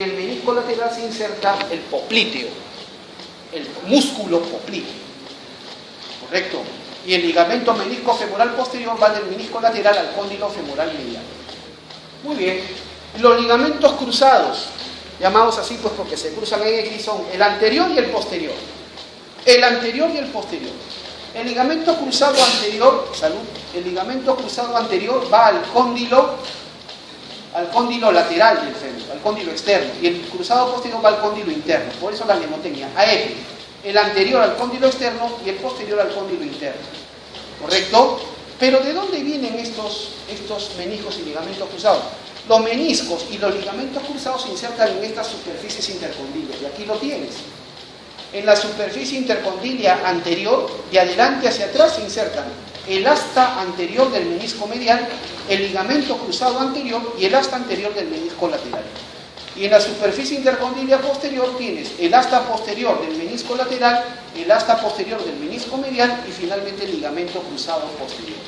En el menisco lateral se inserta el popliteo, el músculo popliteo, ¿correcto? Y el ligamento menisco femoral posterior va del menisco lateral al cóndilo femoral medial. Muy bien. Los ligamentos cruzados, llamados así pues porque se cruzan en X, son el anterior y el posterior. El anterior y el posterior. El ligamento cruzado anterior, el ligamento cruzado anterior va al cóndilo lateral del fémur, al cóndilo externo, y el cruzado posterior va al cóndilo interno, por eso la mnemotecnia, AF, el anterior al cóndilo externo y el posterior al cóndilo interno, ¿correcto? Pero ¿de dónde vienen estos meniscos y ligamentos cruzados? Los meniscos y los ligamentos cruzados se insertan en estas superficies intercondilias, y aquí lo tienes. En la superficie intercondilia anterior, de adelante hacia atrás, se insertan el asta anterior del menisco medial, el ligamento cruzado anterior y el asta anterior del menisco lateral. Y en la superficie intercondilia posterior tienes el asta posterior del menisco lateral, el asta posterior del menisco medial y finalmente el ligamento cruzado posterior.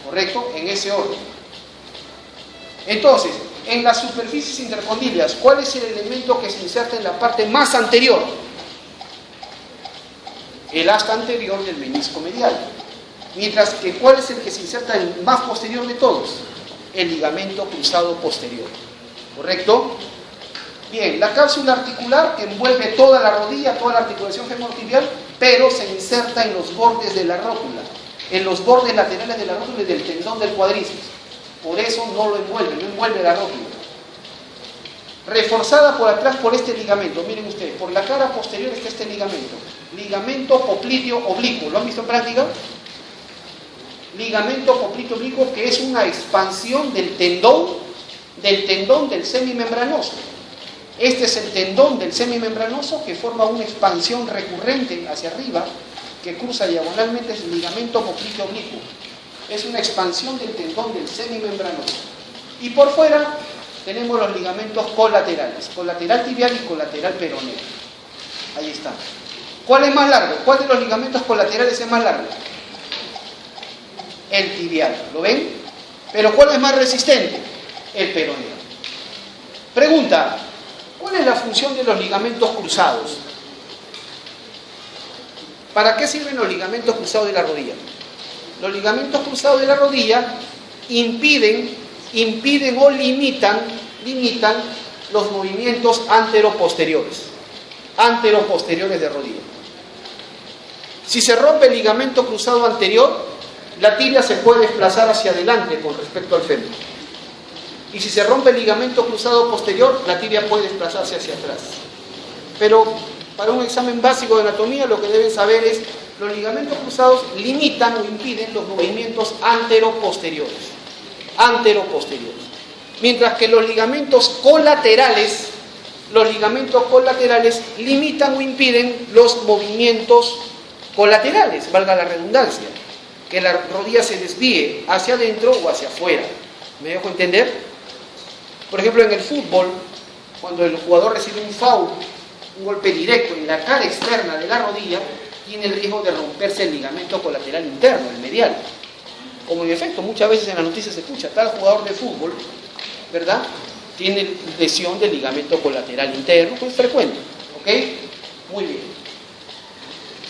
¿Correcto? En ese orden. Entonces, en las superficies intercondilias, ¿cuál es el elemento que se inserta en la parte más anterior? El asta anterior del menisco medial. Mientras que, ¿cuál es el que se inserta en el más posterior de todos? El ligamento cruzado posterior. ¿Correcto? Bien, la cápsula articular que envuelve toda la rodilla, toda la articulación femorotibial, pero se inserta en los bordes de la rótula, en los bordes laterales de la rótula y del tendón del cuádriceps. Por eso no lo envuelve, no envuelve la rótula. Reforzada por atrás por este ligamento, miren ustedes, por la cara posterior está este ligamento popliteo oblicuo. ¿Lo han visto en práctica? Ligamento popliteo oblicuo, que es una expansión del tendón del semimembranoso. Este es el tendón del semimembranoso que forma una expansión recurrente hacia arriba que cruza diagonalmente el ligamento popliteo oblicuo. Es una expansión del tendón del semimembranoso. Y por fuera tenemos los ligamentos colaterales, colateral tibial y colateral peroneo. Ahí está. ¿Cuál es más largo? ¿Cuál de los ligamentos colaterales es más largo? El tibial, ¿lo ven? Pero ¿cuál es más resistente? El peroneo. Pregunta, ¿cuál es la función de los ligamentos cruzados? ¿Para qué sirven los ligamentos cruzados de la rodilla? Los ligamentos cruzados de la rodilla impiden o limitan los movimientos anteroposteriores de rodilla. Si se rompe el ligamento cruzado anterior, la tibia se puede desplazar hacia adelante con respecto al fémur. Y si se rompe el ligamento cruzado posterior, la tibia puede desplazarse hacia atrás. Pero para un examen básico de anatomía lo que deben saber es los ligamentos cruzados limitan o impiden los movimientos anteroposteriores. Mientras que los ligamentos colaterales limitan o impiden los movimientos colaterales, valga la redundancia, que la rodilla se desvíe hacia adentro o hacia afuera. ¿Me dejo entender? Por ejemplo, en el fútbol, cuando el jugador recibe un foul, un golpe directo en la cara externa de la rodilla, tiene el riesgo de romperse el ligamento colateral interno, el medial. Como en efecto, muchas veces en las noticias se escucha, tal jugador de fútbol, ¿verdad?, tiene lesión del ligamento colateral interno, pues frecuente. ¿Ok? Muy bien.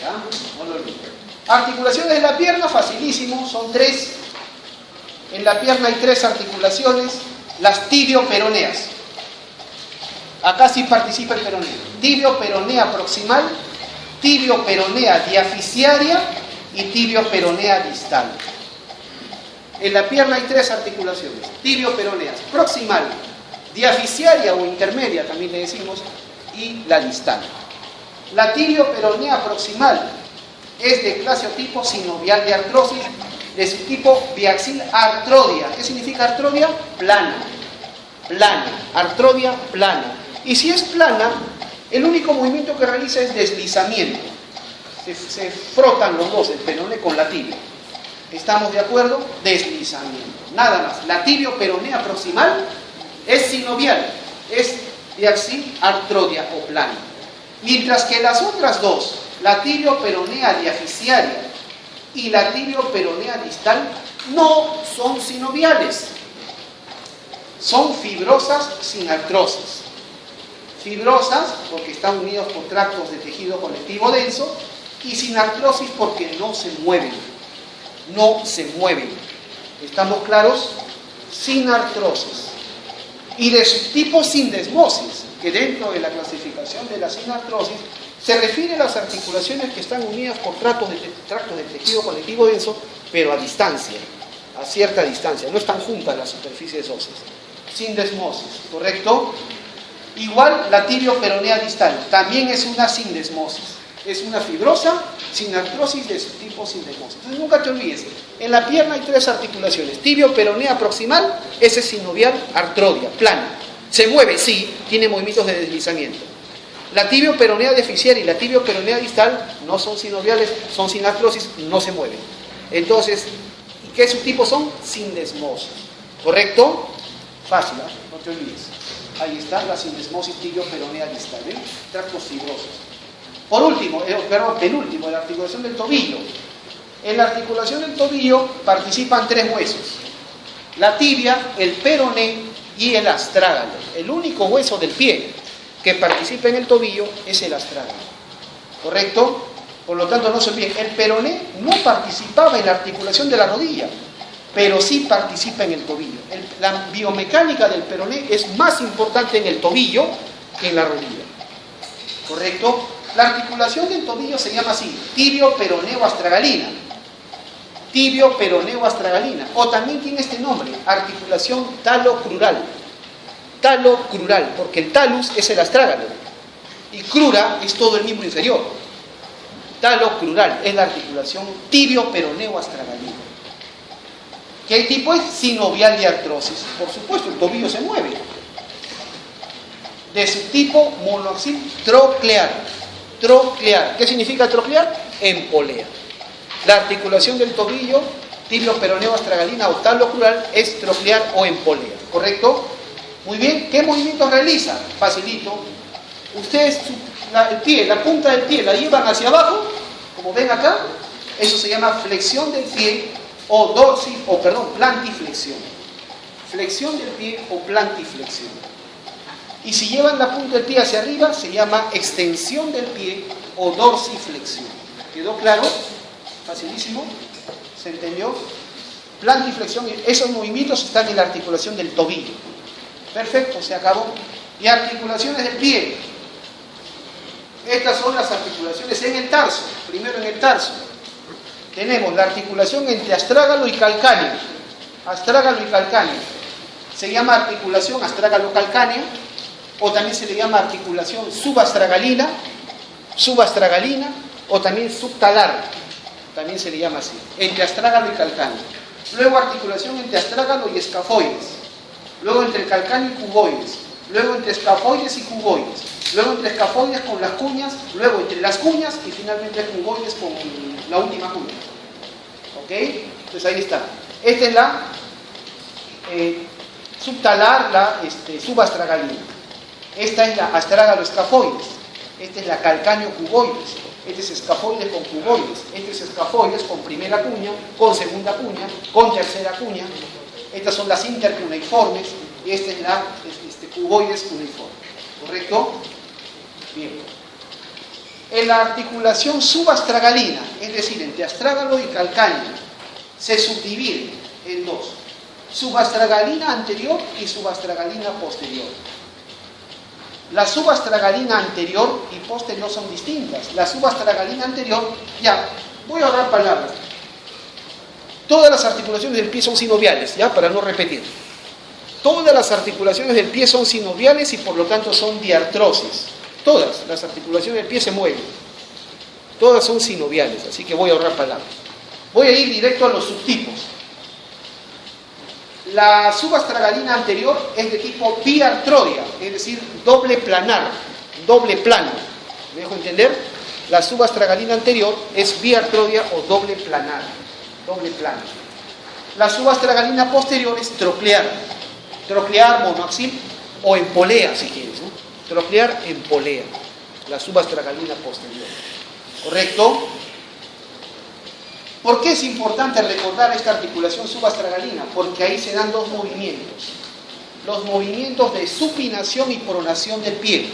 ¿Ya? No lo olviden. Articulaciones de la pierna, facilísimo, son 3. En la pierna hay 3 articulaciones, las tibio-peroneas. Acá sí participa el peroneo. Tibio-peronea proximal, tibio-peronea diaficiaria y tibio-peronea distal. En la pierna hay 3 articulaciones, tibio-peroneas, proximal, diaficiaria o intermedia también le decimos, y la distal. La tibio-peronea proximal es de clase o tipo sinovial de artrosis, de su tipo biaxil artrodia. ¿Qué significa artrodia? Plana. Artrodia plana. Y si es plana, el único movimiento que realiza es deslizamiento. Se frotan los dos, el peroné con la tibia. ¿Estamos de acuerdo? Deslizamiento. Nada más. La tibio-peronea proximal es sinovial, es biaxil artrodia o plana. Mientras que las otras dos, la tibio-peronea diaficiaria y la tibio-peronea distal, no son sinoviales. Son fibrosas sin artrosis. fibrosas porque están unidos por tractos de tejido conectivo denso, y sin artrosis porque no se mueven. No se mueven. ¿Estamos claros? Sin artrosis. Y de subtipo sindesmosis, que dentro de la clasificación de la sinartrosis se refiere a las articulaciones que están unidas por tractos de tejido conectivo denso, pero a distancia, a cierta distancia, no están juntas las superficies óseas. Sindesmosis, ¿correcto? Igual la tibio-peronea distal, también es una sindesmosis. Es una fibrosa sinartrosis de subtipo sindesmosis. Entonces nunca te olvides, en la pierna hay 3 articulaciones. Tibio-peronea proximal, ese es sinovial artrodia, plana. Se mueve, sí, tiene movimientos de deslizamiento. La tibio-peronea deficiaria y la tibio-peronea distal no son sinoviales, son sinartrosis, no se mueven. Entonces, ¿qué subtipos son? Sindesmosis. ¿Correcto? Fácil, ¿eh? No te olvides. Ahí está la sindesmosis tibio-peronea distal, ¿eh? Tractos fibrosos. Por último, penúltimo, la articulación del tobillo. En la articulación del tobillo participan 3 huesos: la tibia, el peroné y el astrágalo. El único hueso del pie que participa en el tobillo es el astrágalo. ¿Correcto? Por lo tanto, no se olviden, el peroné no participaba en la articulación de la rodilla, pero sí participa en el tobillo. La biomecánica del peroné es más importante en el tobillo que en la rodilla. ¿Correcto? La articulación del tobillo se llama así: tibio-peroneo-astragalina. Tibio-peroneo-astragalina. O también tiene este nombre: articulación talocrural. Talocrural, porque el talus es el astrágalo y crura es todo el miembro inferior. Talocrural es la articulación tibio-peroneo-astragalina. ¿Qué tipo es? Sinovial de artrosis. Por supuesto, el tobillo se mueve. De subtipo monoaxil troclear. Troclear. ¿Qué significa troclear? Empolea. La articulación del tobillo, tibio-peroneo-astragalina o talocrural, es troclear o empolea. ¿Correcto? Muy bien. ¿Qué movimientos realiza? Facilito. Ustedes el pie, la punta del pie la llevan hacia abajo, como ven acá. Eso se llama flexión del pie o plantiflexión. Flexión del pie o plantiflexión. Y si llevan la punta del pie hacia arriba, se llama extensión del pie o dorsiflexión. ¿Quedó claro? Facilísimo. ¿Se entendió? Plantiflexión, esos movimientos están en la articulación del tobillo. Perfecto, se acabó. Y articulaciones del pie. Estas son las articulaciones en el tarso. Primero en el tarso. Tenemos la articulación entre astrágalo y calcáneo. Astrágalo y calcáneo. Se llama articulación astrágalo-calcánea, o también se le llama articulación subastragalina, o también subtalar, también se le llama así, entre astrágalo y calcáneo. Luego articulación entre astrágalo y escafoides, luego entre calcáneo y cuboides, luego entre escafoides y cuboides, luego entre escafoides con las cuñas, luego entre las cuñas y finalmente cuboides con la última cuña. ¿Ok? Entonces ahí está. Esta es la subtalar, la subastragalina. Esta es la astrágalo-escafoides. Esta es la calcáneo-cuboides. Este es escafoides con cuboides. Este es escafoides con primera cuña, con segunda cuña, con tercera cuña. Estas son las intercuneiformes y esta es la cuboides cuneiforme. ¿Correcto? Bien. En la articulación subastragalina, es decir, entre astrágalo y calcáneo, se subdivide en 2: subastragalina anterior y subastragalina posterior. La subastragalina anterior y posterior son distintas. La subastragalina anterior, ya, voy a ahorrar palabras. Todas las articulaciones del pie son sinoviales, ya, para no repetir. Todas las articulaciones del pie son sinoviales y por lo tanto son diartrosis. Todas las articulaciones del pie se mueven. Todas son sinoviales, así que voy a ahorrar palabras. Voy a ir directo a los subtipos. La subastragalina anterior es de tipo biartrodia, es decir, doble planar, doble plano. ¿Me dejo entender? La subastragalina anterior es biartrodia o doble planar, doble plano. La subastragalina posterior es troclear, troclear, monoaxil o empolea si quieres, ¿no? Troclear, empolea, la subastragalina posterior. ¿Correcto? ¿Por qué es importante recordar esta articulación subastragalina? Porque ahí se dan 2 movimientos. Los movimientos de supinación y pronación del pie.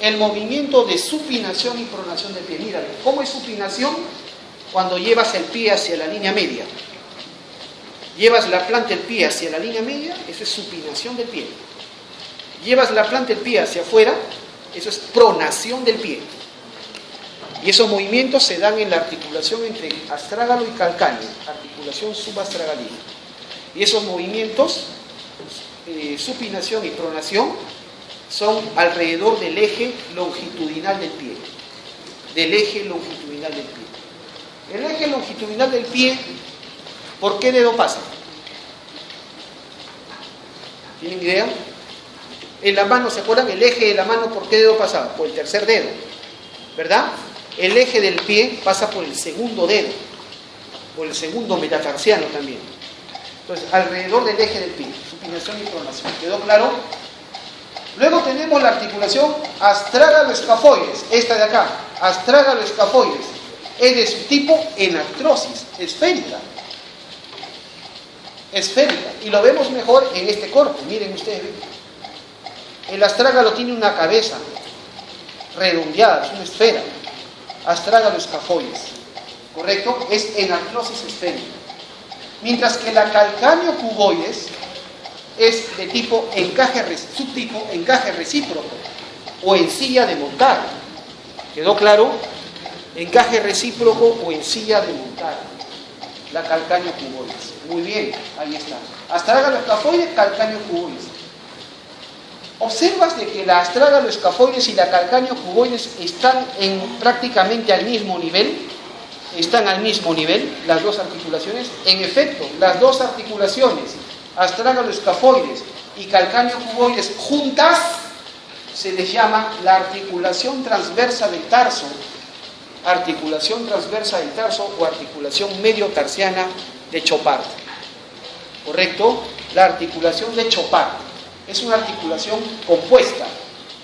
el movimiento de supinación y pronación del pie. Mira, ¿cómo es supinación? Cuando llevas el pie hacia la línea media. Llevas la planta del pie hacia la línea media, eso es supinación del pie. Llevas la planta del pie hacia afuera, eso es pronación del pie. Y esos movimientos se dan en la articulación entre astrágalo y calcáneo, articulación subastragalina. Y esos movimientos, supinación y pronación, son alrededor del eje longitudinal del pie. Del eje longitudinal del pie. El eje longitudinal del pie, ¿por qué dedo pasa? ¿Tienen idea? En la mano, ¿se acuerdan? El eje de la mano, ¿por qué dedo pasaba? Por el tercer dedo, ¿verdad? El eje del pie pasa por el segundo dedo, por el segundo metatarsiano también. Entonces, alrededor del eje del pie, supinación y pronación. ¿Quedó claro? Luego tenemos la articulación astrágalo-escafoides, esta de acá, astrágalo-escafoides. Es de su tipo enartrosis, esférica. Esférica. Y lo vemos mejor en este corte. Miren ustedes. El astrágalo tiene una cabeza redondeada, es una esfera. Astrágalo-escafoides. ¿Correcto? Es enartrosis esférica. Mientras que la calcáneo-cuboides es de tipo subtipo encaje recíproco o encilla de montar. ¿Quedó claro? Encaje recíproco o encilla de montar. La calcáneo-cuboides. Muy bien, ahí está. Astrágalo-escafoides, calcáneo-cuboides. Observas de que la astrágalo-escafoides y la calcáneo-cuboides están prácticamente al mismo nivel. Están al mismo nivel las dos articulaciones. En efecto, las dos articulaciones, astrágalo-escafoides y calcáneo-cuboides juntas, se les llama la articulación transversa del tarso, articulación transversa del tarso o articulación medio-tarsiana de Chopard. ¿Correcto? La articulación de Chopard es una articulación compuesta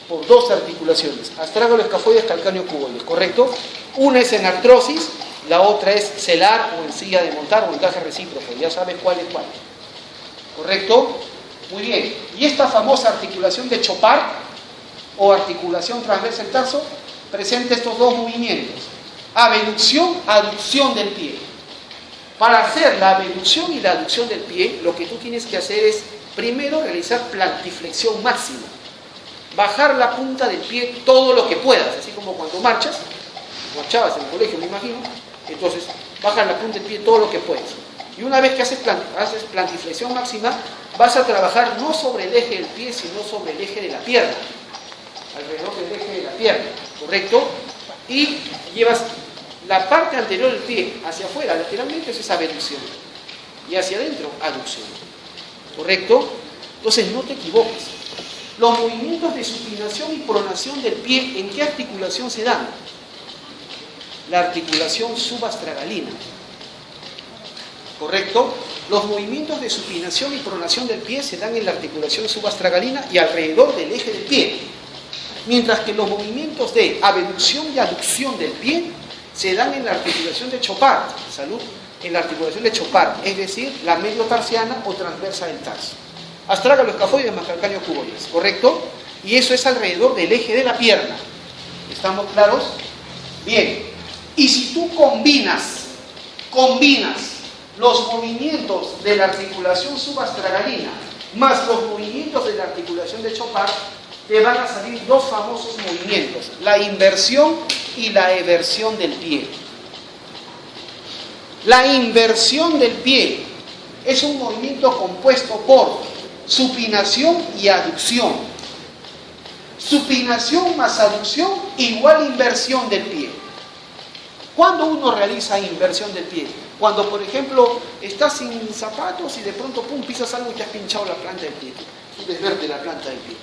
por dos articulaciones, astrágalo-escafoides, calcáneo-cuboides. ¿Correcto? Una es en artrosis, la otra es celar o encilla de montar o encaje recíproco. Ya sabes cuál es cuál. ¿Correcto? Muy bien. Y esta famosa articulación de Chopard o articulación transversa del tarso presenta estos dos movimientos: abducción, aducción del pie. Para hacer la abducción y la aducción del pie, lo que tú tienes que hacer es primero realizar plantiflexión máxima. Bajar la punta del pie todo lo que puedas, así como cuando marchabas en el colegio, me imagino. Entonces, bajas la punta del pie todo lo que puedas. Y una vez que haces plantiflexión máxima, vas a trabajar no sobre el eje del pie, sino sobre el eje de la pierna. Alrededor del eje de la pierna, ¿correcto? Y llevas la parte anterior del pie hacia afuera, lateralmente, es esa abducción. Y hacia adentro, aducción. ¿Correcto? Entonces, no te equivoques. Los movimientos de supinación y pronación del pie, ¿en qué articulación se dan? La articulación subastragalina. ¿Correcto? Los movimientos de supinación y pronación del pie se dan en la articulación subastragalina y alrededor del eje del pie. Mientras que los movimientos de abducción y aducción del pie se dan en la articulación de Chopard, salud, en la articulación de Chopard, es decir, la mediotarsiana o transversa del tarso. Astrágalo-escafoides más calcáneo-cuboides, ¿correcto? Y eso es alrededor del eje de la pierna. ¿Estamos claros? Bien. Y si tú combinas los movimientos de la articulación subastragalina más los movimientos de la articulación de Chopard, te van a salir dos famosos movimientos: la inversión y la eversión del pie. La inversión del pie es un movimiento compuesto por supinación y aducción. Supinación más aducción igual inversión del pie. ¿Cuándo uno realiza inversión del pie? Cuando, por ejemplo, estás sin zapatos y de pronto pisas algo y te has pinchado la planta del pie. Quieres verte la planta del pie.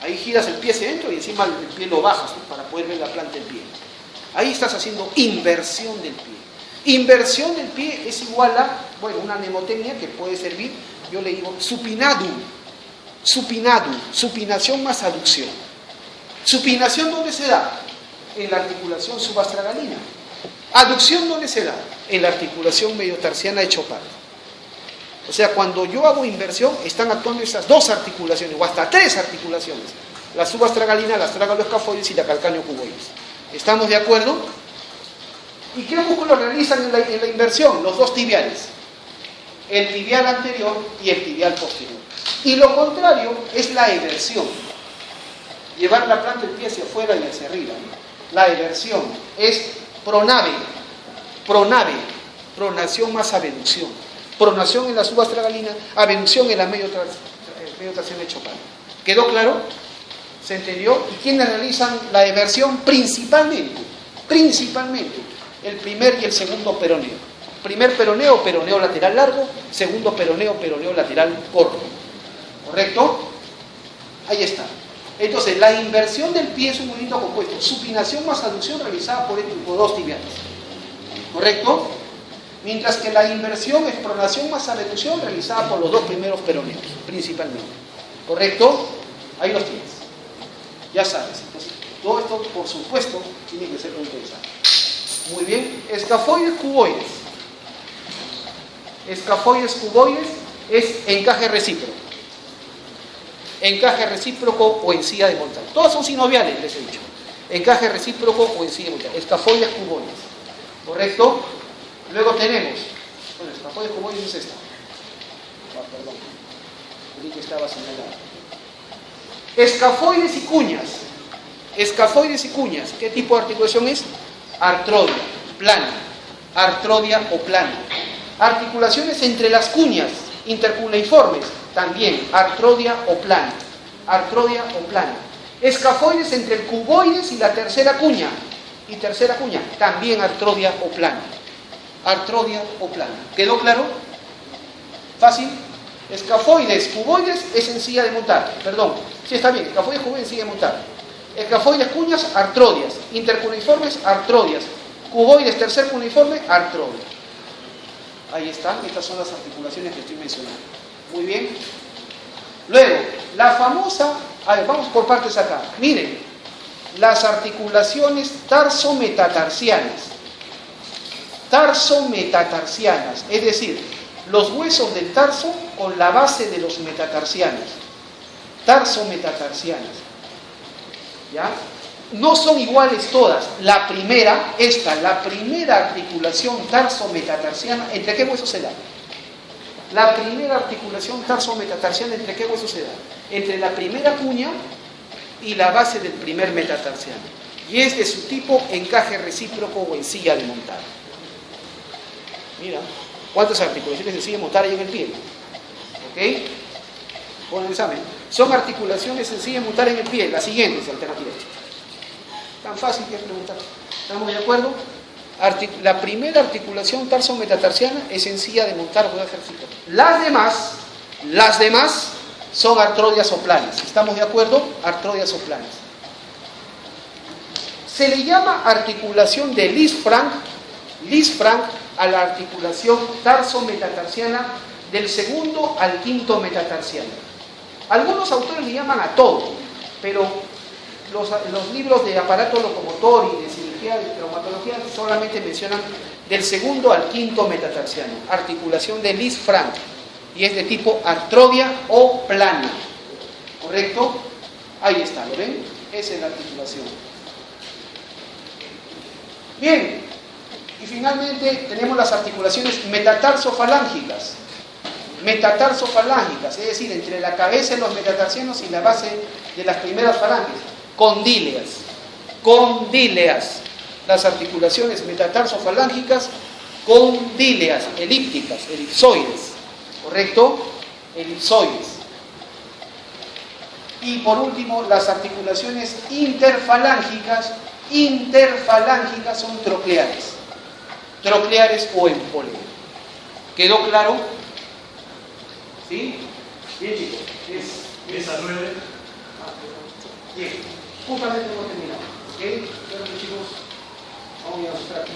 Ahí giras el pie hacia adentro y encima el pie lo bajas, ¿no?, para poder ver la planta del pie. Ahí estás haciendo inversión del pie. Inversión del pie es igual a, una mnemotecnia que puede servir. Yo le digo supinadum, supinación más aducción. Supinación, ¿dónde se da? En la articulación subastragalina. Aducción, ¿dónde se da? En la articulación mediotarsiana de Chopard. O sea, cuando yo hago inversión, están actuando esas dos articulaciones, o hasta tres articulaciones. la subastragalina, la astragaloescafoides y la calcáneo-cuboides. ¿Estamos de acuerdo? ¿Y qué músculos realizan en la inversión? Los dos tibiales. El tibial anterior y el tibial posterior. Y lo contrario es la eversión. Llevar la planta del pie hacia afuera y hacia arriba. La eversión es pronave, pronación más abducción. Pronación en la subastragalina, abducción en la medio tracción de Chopin. ¿Quedó claro? ¿Se entendió? ¿Y quiénes realizan la eversión? Principalmente, el primer y el segundo peroneo. Primer peroneo, peroneo lateral largo. Segundo peroneo, peroneo lateral corto. ¿Correcto? Ahí está. Entonces, la inversión del pie es un movimiento compuesto. Supinación más aducción realizada por dos tibiales. ¿Correcto? Mientras que la inversión es pronación más abducción realizada por los dos primeros peroneos, principalmente. ¿Correcto? Ahí los tienes. Ya sabes. Entonces, todo esto, por supuesto, tiene que ser muy interesante. Muy bien. Escafoides cuboides. Escafoides cuboides es encaje recíproco. Encaje recíproco o encía de montar. Todas son sinoviales, les he dicho. Encaje recíproco o encía de montar. Escafoides cuboides. ¿Correcto? Luego tenemos, bueno, escafoides cuboides es esta. Perdón. Creí que estaba señalada. Escafoides y cuñas. Escafoides y cuñas. ¿Qué tipo de articulación es? Artrodia, plana. Artrodia o plana. Articulaciones entre las cuñas, intercuneiformes, también artrodia o plana. Artrodia o plana. Escafoides entre el cuboides y la tercera cuña. Y tercera cuña, también artrodia o plana. Artrodia o plana. ¿Quedó claro? ¿Fácil? Escafoides, cuboides es encía de montar. Perdón, sí está bien. Escafoides, cuboides, encía de montar. Escafoides, cuñas, artrodias. Intercuneiformes, artrodias. Cuboides, tercer cuneiforme, artrodia. Ahí están, estas son las articulaciones que estoy mencionando. Muy bien. Luego, la famosa, a ver, vamos por partes acá. Miren, las articulaciones tarsometatarsianas. Tarsometatarsianas, es decir, los huesos del tarso con la base de los metatarsianos. Tarsometatarsianas. ¿Ya? No son iguales todas. La primera, la primera articulación tarsometatarsiana, ¿entre qué huesos se da? La primera articulación tarsometatarsiana, ¿entre qué huesos se da? Entre la primera cuña y la base del primer metatarsiano. Y es de su tipo encaje recíproco o encía de montar. Mira, ¿cuántas articulaciones de encía de montar hay en el pie? ¿Ok? Pon el examen. Son articulaciones de encía de montar en el pie. Las siguientes alternativas. Tan fácil que preguntar. ¿Estamos de acuerdo? La primera articulación tarsometatarsiana es encía de montar o encaje recíproco. Las demás son artrodias o planas. ¿Estamos de acuerdo? Artrodias o planas. Se le llama articulación de Lisfranc a la articulación tarsometatarsiana del segundo al quinto metatarsiano. Algunos autores le llaman a todo, pero los libros de aparato locomotor y de cirugía de traumatología solamente mencionan del segundo al quinto metatarsiano. Articulación de Lisfranc. Y es de tipo artrodia o plana. ¿Correcto? Ahí está, ¿lo ven? Esa es la articulación. Bien. Y finalmente tenemos las articulaciones metatarsofalángicas. Metatarsofalángicas, es decir, entre la cabeza de los metatarsianos y la base de las primeras falanges. Condíleas. Condíleas. Las articulaciones metatarsofalángicas condíleas, elípticas, elipsoides. ¿Correcto? Elipsoides. Y por último, las articulaciones interfalángicas son trocleares. Trocleares o en poleo. ¿Quedó claro? ¿Sí? Bien, chicos. ¿Esa 9? Bien. Justamente hemos terminado. ¿Ok? Bueno, chicos, vamos a mostrar aquí.